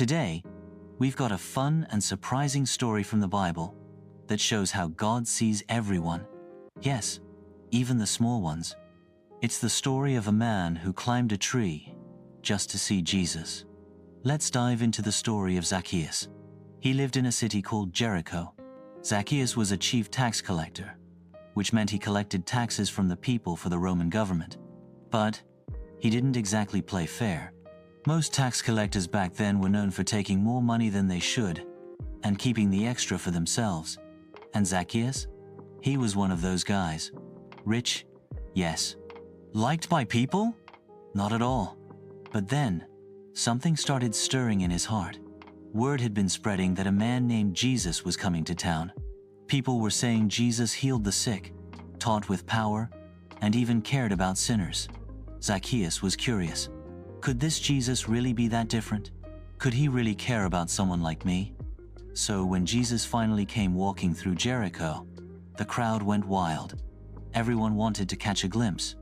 Today, we've got a fun and surprising story from the Bible that shows how God sees everyone. Yes, even the small ones. It's the story of a man who climbed a tree just to see Jesus. Let's dive into the story of Zacchaeus. He lived in a city called Jericho. Zacchaeus was a chief tax collector, which meant he collected taxes from the people for the Roman government. But he didn't exactly play fair. Most tax collectors back then were known for taking more money than they should and keeping the extra for themselves. And Zacchaeus? He was one of those guys. Rich? Yes. Liked by people? Not at all. But then, something started stirring in his heart. Word had been spreading that a man named Jesus was coming to town. People were saying Jesus healed the sick, taught with power, and even cared about sinners. Zacchaeus was curious. Could this Jesus really be that different? Could he really care about someone like me? So when Jesus finally came walking through Jericho, the crowd went wild. Everyone wanted to catch a glimpse.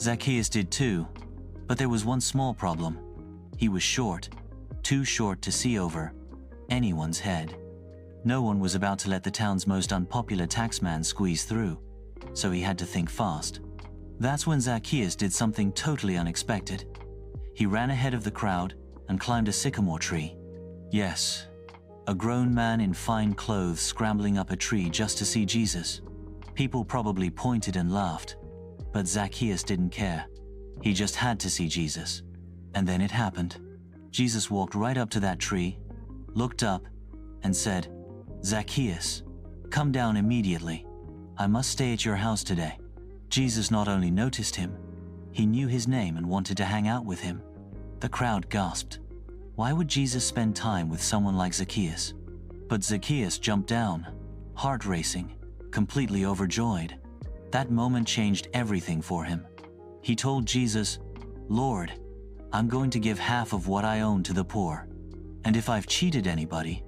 Zacchaeus did too, but there was one small problem. He was short, too short to see over anyone's head. No one was about to let the town's most unpopular taxman squeeze through, so he had to think fast. That's when Zacchaeus did something totally unexpected. He ran ahead of the crowd and climbed a sycamore tree. Yes, a grown man in fine clothes scrambling up a tree just to see Jesus. People probably pointed and laughed, but Zacchaeus didn't care. He just had to see Jesus. And then it happened. Jesus walked right up to that tree, looked up, and said, "Zacchaeus, come down immediately. I must stay at your house today." Jesus not only noticed him, he knew his name and wanted to hang out with him. The crowd gasped. Why would Jesus spend time with someone like Zacchaeus? But Zacchaeus jumped down, heart racing, completely overjoyed. That moment changed everything for him. He told Jesus, "Lord, I'm going to give half of what I own to the poor. And if I've cheated anybody,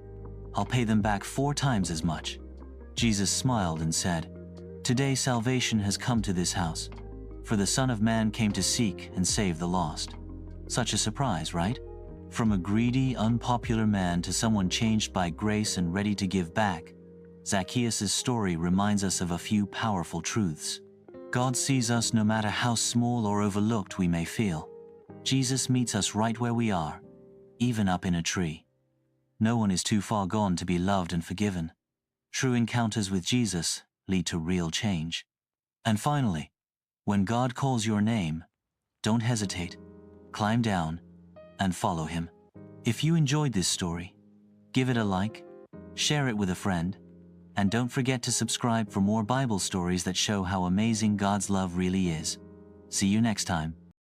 I'll pay them back 4 times as much." Jesus smiled and said, "Today salvation has come to this house, for the Son of Man came to seek and save the lost." Such a surprise, right? From a greedy, unpopular man to someone changed by grace and ready to give back, Zacchaeus' story reminds us of a few powerful truths. God sees us no matter how small or overlooked we may feel. Jesus meets us right where we are, even up in a tree. No one is too far gone to be loved and forgiven. True encounters with Jesus lead to real change. And finally, when God calls your name, don't hesitate. Climb down and follow him. If you enjoyed this story, give it a like, share it with a friend, and don't forget to subscribe for more Bible stories that show how amazing God's love really is. See you next time.